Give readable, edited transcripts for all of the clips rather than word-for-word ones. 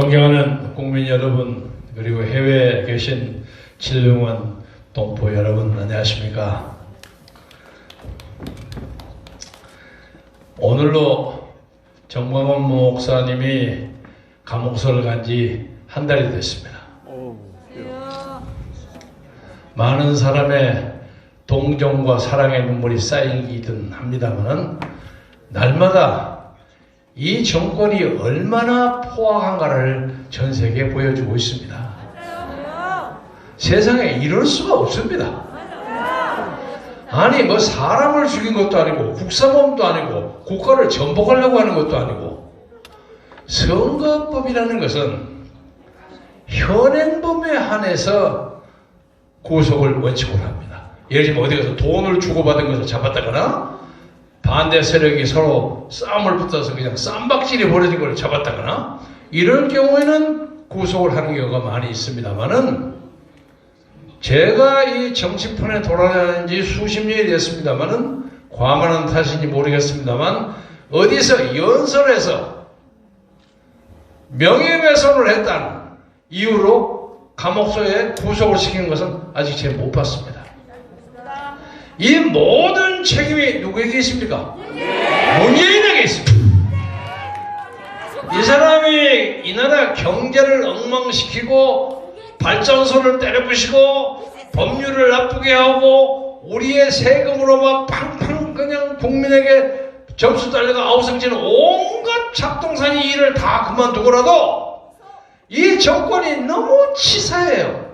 존경하는 국민 여러분, 그리고 해외에 계신 진흥원 동포 여러분, 안녕하십니까? 오늘로 정광훈 목사님이 감옥소를 간 지 한 달이 됐습니다. 많은 사람의 동정과 사랑의 눈물이 쌓이긴 합니다만 날마다 이 정권이 얼마나 포악한가를 전 세계에 보여주고 있습니다. 세상에 이럴 수가 없습니다. 아니 뭐 사람을 죽인 것도 아니고 국사범도 아니고 국가를 전복하려고 하는 것도 아니고, 선거법이라는 것은 현행범에 한해서 구속을 원칙으로 합니다. 예를 들면 어디 가서 돈을 주고받은 것을 잡았다거나, 반대 세력이 서로 싸움을 붙어서 그냥 쌈박질이 벌어진 걸 잡았다거나, 이럴 경우에는 구속을 하는 경우가 많이 있습니다만은, 제가 이 정치판에 돌아다닌 지 수십 년이 됐습니다만은, 과만한 탓인지 모르겠습니다만, 어디서 연설에서 명예훼손을 했다는 이유로 감옥소에 구속을 시킨 것은 아직 제가 못 봤습니다. 이 모든 책임이 누구에게 있습니까? 문재인에게 있습니다. 이 사람이 이 나라 경제를 엉망시키고 발전소를 때려부시고 법률을 나쁘게 하고 우리의 세금으로 막 팡팡 그냥 국민에게 점수 달려가 아우성치는 온갖 잡동사니 일을 다 그만두고라도 이 정권이 너무 치사해요.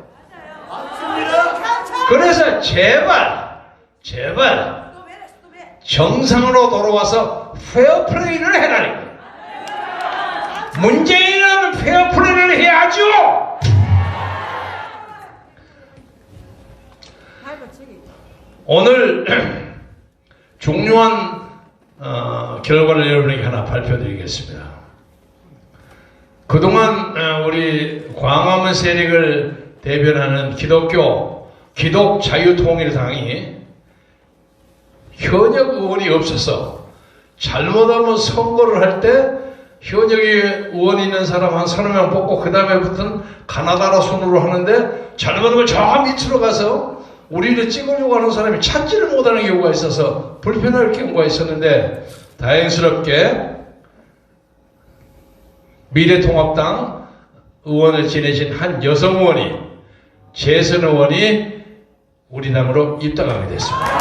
그래서 제발 정상으로 돌아와서 페어플레이를 해라니. 문재인은 페어플레이를 해야죠. 오늘 중요한 결과를 여러분에게 하나 발표드리겠습니다. 그동안 우리 광화문 세력을 대변하는 기독자유통일당이 현역 의원이 없어서 잘못하면 선거를 할 때 현역 의원이 있는 사람 한 서너 명 뽑고 그 다음에부터는 가나다라 손으로 하는데, 잘못하면 저 밑으로 가서 우리를 찍으려고 하는 사람이 찾지를 못하는 경우가 있어서 불편할 경우가 있었는데, 다행스럽게 미래통합당 의원을 지내신 한 여성 의원이, 재선 의원이 우리 당으로 입당하게 됐습니다.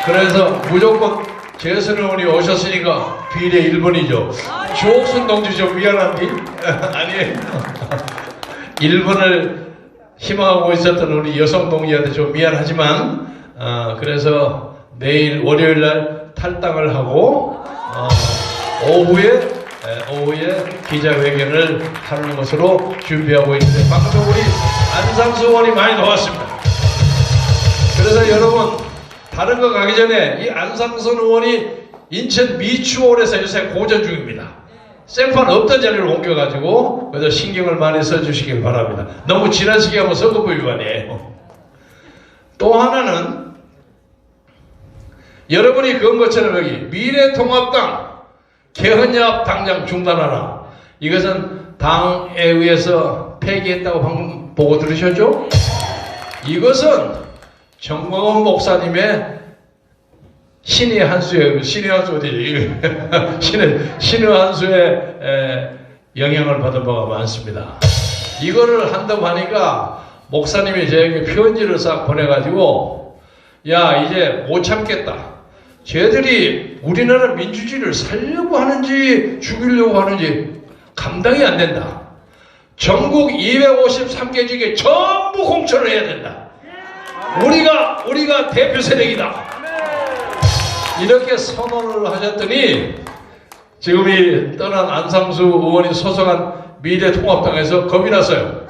그래서 무조건 재선 의원이 오셨으니까 비례 1번이죠. 주옥순 동지 좀 미안한데 아니에요. 1번을 희망하고 있었던 우리 여성 동지한테 좀 미안하지만, 그래서 내일 월요일날 탈당을 하고 오후에 기자회견을 하는 것으로 준비하고 있는데, 방금 우리 안상수 의원이 많이 나왔습니다. 그래서 여러분, 다른 거 가기 전에 이 안상수 의원이 인천 미추홀에서 요새 고전 중입니다. 생판 없던 자리로 옮겨가지고, 그래서 신경을 많이 써주시길 바랍니다. 너무 지난 시기 하면 선거법 위반이에요. 또 하나는, 여러분이 그런 것처럼 여기 미래통합당 개헌협 당장 중단하라. 이것은 당에 의해서 폐기했다고 방금 보고 들으셨죠? 이것은 정광훈 목사님의 신의 한수의 영향을 받은 바가 많습니다. 이거를 한다고 하니까 목사님이 저에게 편지를 싹 보내가지고, 야 이제 못 참겠다. 쟤들이 우리나라 민주주의를 살려고 하는지 죽이려고 하는지 감당이 안 된다. 전국 253개 중에 전부 공천을 해야 된다. 우리가 대표 세력이다. 이렇게 선언을 하셨더니, 지금 이 떠난 안상수 의원이 소속한 미래통합당에서 겁이 났어요.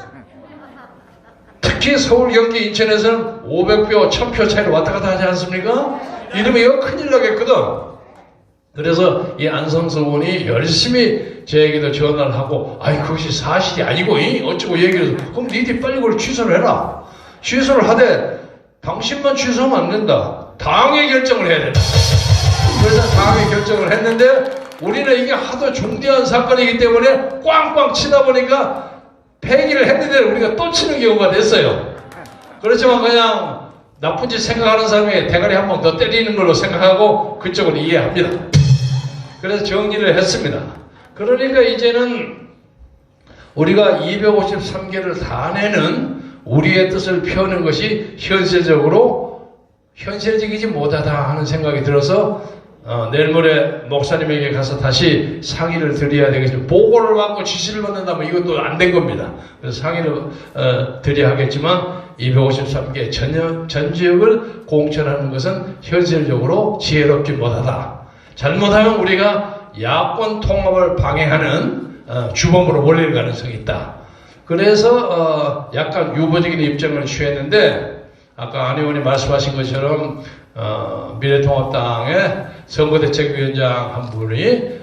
특히 서울, 경기, 인천에서는 500표, 1000표 차이로 왔다 갔다 하지 않습니까? 이러면 이거 큰일 나겠거든. 그래서 이 안상수 의원이 열심히 저에게도 전화를 하고, 아이 그것이 사실이 아니고 어쩌고 얘기를 해서, 그럼 니들이 빨리 그걸 취소를 해라. 취소를 하되 당신만 취소하면 안 된다. 당의 결정을 해야 된다. 그래서 당의 결정을 했는데 우리는 이게 하도 중대한 사건이기 때문에 꽝꽝 치다 보니까 폐기를 했는데 우리가 또 치는 경우가 됐어요. 그렇지만 그냥 나쁜 짓 생각하는 사람이 대가리 한 번 더 때리는 걸로 생각하고 그쪽을 이해합니다. 그래서 정리를 했습니다. 그러니까 이제는 우리가 253개를 다 내는 우리의 뜻을 표하는 것이 현실적이지 못하다 하는 생각이 들어서 내일 모레 목사님에게 가서 다시 상의를 드려야 되겠지만, 보고를 받고 지시를 받는다면 이것도 안 된 겁니다. 그래서 상의를 드려야 하겠지만 253개 전 지역을 공천하는 것은 현실적으로 지혜롭지 못하다. 잘못하면 우리가 야권 통합을 방해하는 주범으로 몰릴 가능성이 있다. 그래서 약간 유보적인 입장을 취했는데, 아까 안 의원이 말씀하신 것처럼 미래통합당의 선거대책위원장 한 분이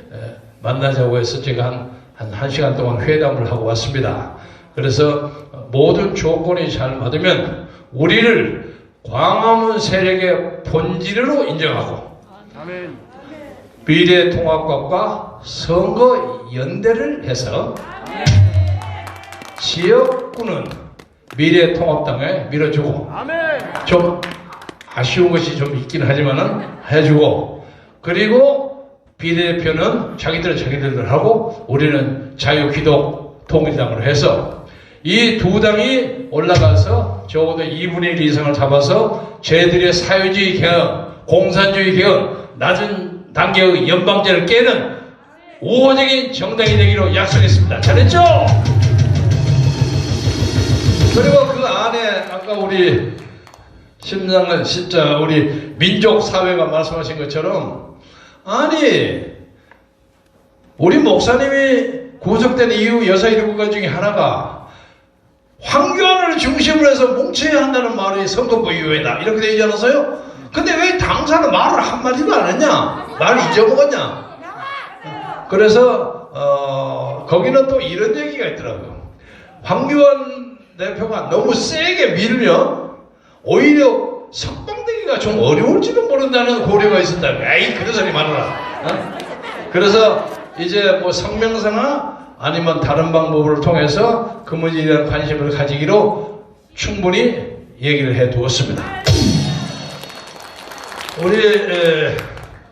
만나자고 해서 제가 한 시간 동안 회담을 하고 왔습니다. 그래서 모든 조건이 잘 맞으면 우리를 광화문 세력의 본질로 인정하고 미래통합당과 선거연대를 해서 지역구는 미래통합당에 밀어주고, 좀 아쉬운 것이 좀 있긴 하지만은 해주고, 그리고 비례대표는 자기들은 하고 우리는 자유기독통일당으로 해서 이 두 당이 올라가서 적어도 2분의 1 이상을 잡아서 저희들의 사회주의 개헌, 공산주의 개헌, 낮은 단계의 연방제를 깨는 우호적인 정당이 되기로 약속했습니다. 잘했죠? 그리고 그 안에 아까 우리 심장은 진짜 우리 민족사회가 말씀하신 것처럼, 아니 우리 목사님이 구속된 이후 6-7건 중에 하나가 황교안을 중심으로 해서 뭉쳐야 한다는 말이 선거법 이후에다 이렇게 되지 않았어요? 근데 왜 당사는 말을 한마디도 안 했냐? 말을 잊어먹었냐? 그래서 거기는 또 이런 얘기가 있더라고요. 황교안 대표가 너무 세게 밀면 오히려 석방되기가 좀 어려울지도 모른다는 고려가 있었다. 에이, 그런 소리 말아라. 그래서 이제 뭐 성명서나 아니면 다른 방법을 통해서 그 문제에 대한 관심을 가지기로 충분히 얘기를 해 두었습니다. 우리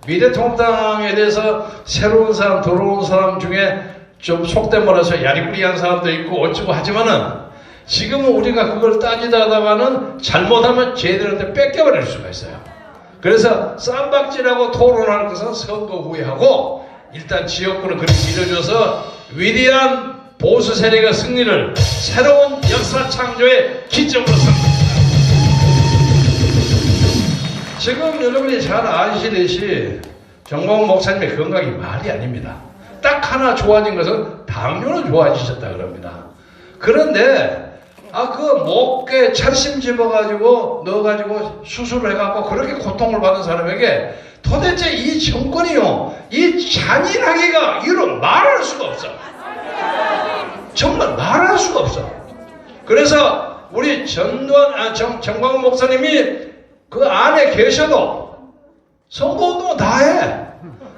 미래통합당에 대해서 새로운 사람, 들어온 사람 중에 좀 속된 말해서 야리꾸리한 사람도 있고 어쩌고 하지만은, 지금은 우리가 그걸 따지다 하다가는 잘못하면 쟤들한테 뺏겨버릴 수가 있어요. 그래서 쌈박질하고 토론하는 것은 선거 후에 하고, 일단 지역구는 그렇게 밀어줘서 위대한 보수 세력의 승리를 새로운 역사 창조의 기점으로 삼습니다. 지금 여러분이 잘 아시듯이 정광훈 목사님의 건강이 말이 아닙니다. 딱 하나 좋아진 것은 당뇨는 좋아지셨다 그럽니다. 그런데 그 목에 철심 집어가지고 넣어가지고 수술을 해갖고 그렇게 고통을 받은 사람에게 도대체 이 정권이요, 이 잔인하기가 이런 말할 수가 없어. 정말 말할 수가 없어. 그래서 우리 정광훈 목사님이 그 안에 계셔도 선거운동은 다 해.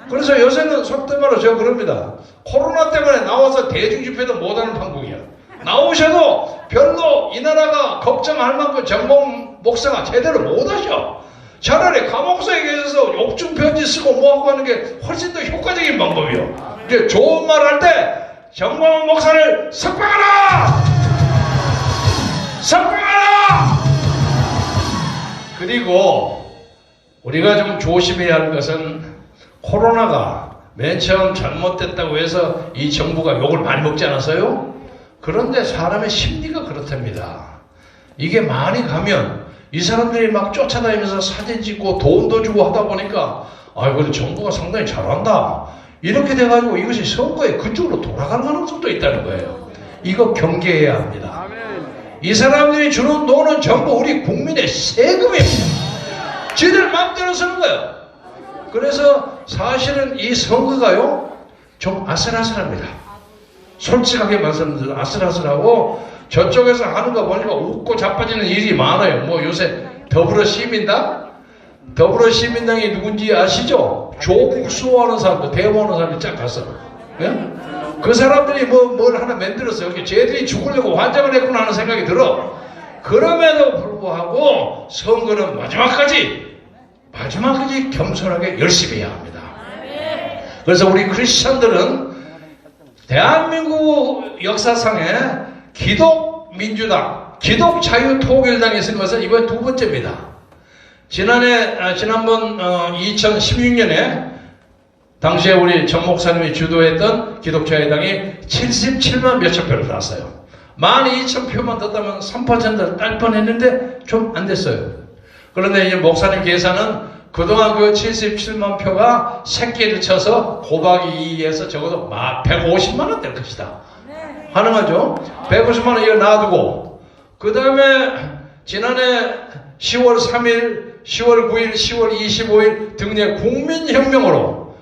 그래서 요새는 속된 말로 제가 그럽니다. 코로나 때문에 나와서 대중집회도 못하는 판국이야. 나오셔도 별로 이 나라가 걱정할 만큼 정광훈 목사가 제대로 못하셔. 차라리 감옥소에 계셔서 욕중 편지 쓰고 뭐하고 하는 게 훨씬 더 효과적인 방법이요. 이제 좋은 말 할 때 정광훈 목사를 석방하라! 석방하라! 그리고 우리가 좀 조심해야 하는 것은, 코로나가 맨 처음 잘못됐다고 해서 이 정부가 욕을 많이 먹지 않았어요? 그런데 사람의 심리가 그렇답니다. 이게 많이 가면 이 사람들이 막 쫓아다니면서 사진 찍고 돈도 주고 하다 보니까, 아이고 정부가 상당히 잘한다, 이렇게 돼가지고 이것이 선거에 그쪽으로 돌아가는 가능성도 있다는 거예요. 이거 경계해야 합니다. 이 사람들이 주는 돈은 전부 우리 국민의 세금입니다. 지들 마음대로 쓰는 거예요. 그래서 사실은 이 선거가요, 좀 아슬아슬합니다. 솔직하게 말씀드려서 아슬아슬하고, 저쪽에서 하는 거 보니까 웃고 자빠지는 일이 많아요. 뭐 요새 더불어 시민당 더불어시민당이 누군지 아시죠? 조국 수호하는 사람들, 대모하는 사람들이 쫙 갔어. 예? 그 사람들이 뭘 하나 만들었어요. 이렇게 쟤들이 죽으려고 환장을 했구나 하는 생각이 들어. 그럼에도 불구하고 선거는 마지막까지 겸손하게 열심히 해야 합니다. 그래서 우리 크리스천들은 대한민국 역사상에 기독민주당, 기독자유통일당이 있은 것은 이번 두 번째입니다. 지난번 2016년에 당시에 우리 정 목사님이 주도했던 기독자유당이 77만 몇천 표를 받았어요. 12,000표만 떴다면 3%를 딸 뻔했는데 좀 안 됐어요. 그런데 이제 목사님 계산은 그동안 그 77만 표가 새끼를 쳐서 곱하기 2에서 적어도 150만 원 될 것이다. 가능하죠? 150만 원 이거 놔두고 그 다음에 지난해 10월 3일, 10월 9일, 10월 25일 등의 국민혁명으로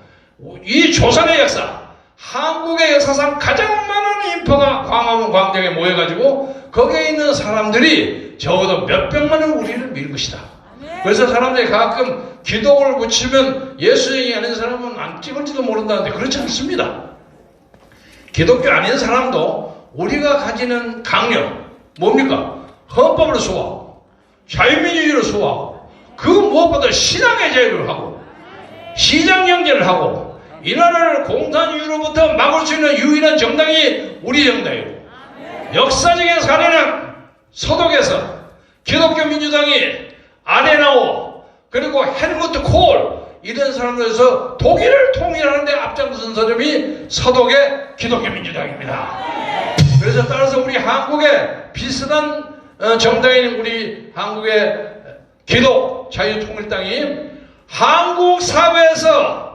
이 조선의 역사, 한국의 역사상 가장 많은 인파가 광화문 광장에 모여가지고 거기에 있는 사람들이 적어도 몇백만은 우리를 믿을 것이다. 그래서 사람들이 가끔 기독을 붙이면 예수님이 아닌 사람은 안 찍을지도 모른다는데 그렇지 않습니다. 기독교 아닌 사람도 우리가 가지는 강령 뭡니까? 헌법을 수호하고 자유민주주의를 수호하고 그 무엇보다 신앙의 자유를 하고 시장경제를 하고 이 나라를 공산주의로부터 막을 수 있는 유일한 정당이 우리 정당이고 역사적인 사례는 서독에서 기독교 민주당이 아데나우 그리고 헬무트 콜 이런 사람들에서 독일을 통일하는데 앞장선 사람이 서독의 기독교 민주당입니다. 그래서 따라서 우리 한국의 비슷한 정당인 우리 한국의 기독 자유통일당이 한국 사회에서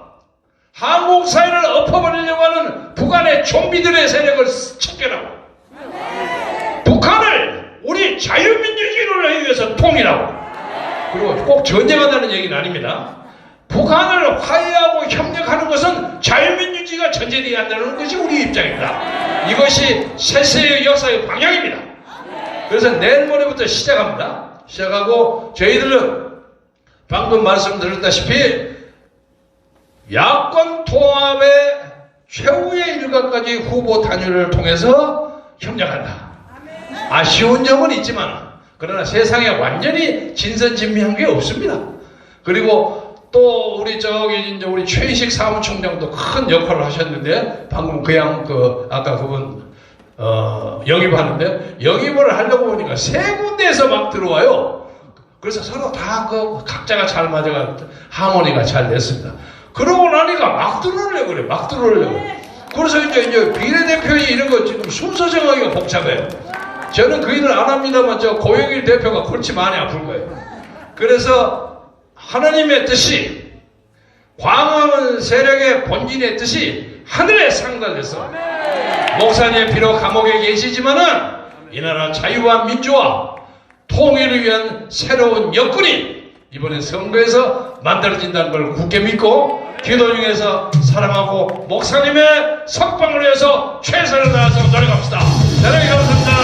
한국 사회를 엎어버리려고 하는 북한의 좀비들의 세력을 척결하고 북한을 우리 자유민주주의를 하기 위해서 통일하고 그리고 꼭 전쟁한다는 얘기는 아닙니다. 북한을 화해하고 협력하는 것은 자유민주주의가 전제되어야 한다는 것이 우리 입장입니다. 이것이 세세의 역사의 방향입니다. 그래서 내일 모레부터 시작합니다. 시작하고 저희들은 방금 말씀드렸다시피 야권 통합의 최후의 일각까지 후보 단일을 통해서 협력한다. 아쉬운 점은 있지만 그러나 세상에 완전히 진선진미한 게 없습니다. 그리고 또 우리 우리 최인식 사무총장도 큰 역할을 하셨는데 방금 아까 그분 영입하는데 영입을 하려고 보니까 세 군데에서 막 들어와요. 그래서 서로 다 각자가 잘 맞아가 하모니가 잘 됐습니다. 그러고 나니까 막 들어오려고 그래. 막 들어오려고. 그래서 이제 비례대표이 이런 거 지금 순서 정하기가 복잡해요. 저는 그 일을 안 합니다만 고영일 대표가 골치 많이 아플 거예요. 그래서 하나님의 뜻이 광화문 세력의 본진의 뜻이 하늘에 상달돼서 목사님 비록 감옥에 계시지만은 이 나라 자유와 민주화 통일을 위한 새로운 여건이 이번에 선거에서 만들어진다는 걸 굳게 믿고 기도 중에서 사랑하고 목사님의 석방을 위해서 최선을 다해서 노력합시다. 여러분 감사합니다.